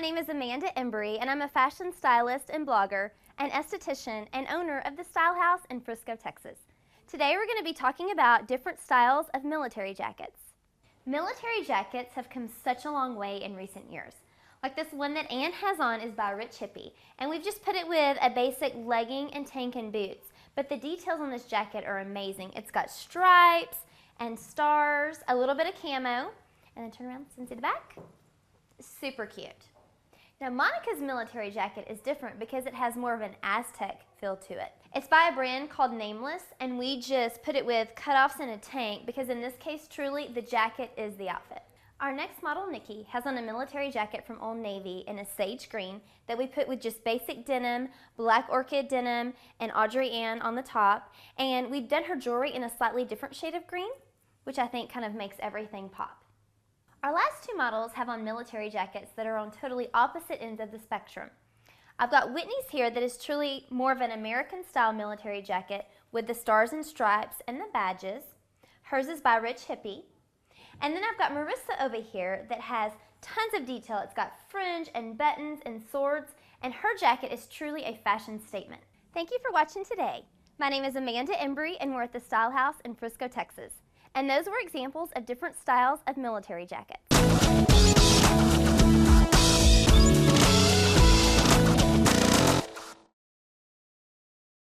name is Amanda Embry, and I'm a fashion stylist and blogger, an esthetician, and owner of the Style House in Frisco, Texas. Today we're going to be talking about different styles of military jackets. Military jackets have come such a long way in recent years. Like this one that Anne has on is by Hippy, and we've just put it with a basic legging and tank and boots. But the details on this jacket are amazing. It's got stripes and stars, a little bit of camo, and then turn around and see the back. Super cute. Now Monica's military jacket is different because it has more of an Aztec feel to it. It's by a brand called Nameless, and we just put it with cutoffs and a tank because in this case truly the jacket is the outfit. Our next model, Nikki, has on a military jacket from Old Navy in a sage green that we put with just basic denim, black orchid denim, and Audrey Ann on the top, and we've done her jewelry in a slightly different shade of green, which I think kind of makes everything pop. Our last two models have on military jackets that are on totally opposite ends of the spectrum. I've got Whitney's here that is truly more of an American style military jacket with the stars and stripes and the badges. Hers is by Hippy. And then I've got Marissa over here that has tons of detail. It's got fringe and buttons and swords, and her jacket is truly a fashion statement. Thank you for watching today. My name is Amanda Embry, and we're at the Style House in Frisco, Texas. And those were examples of different styles of military jackets.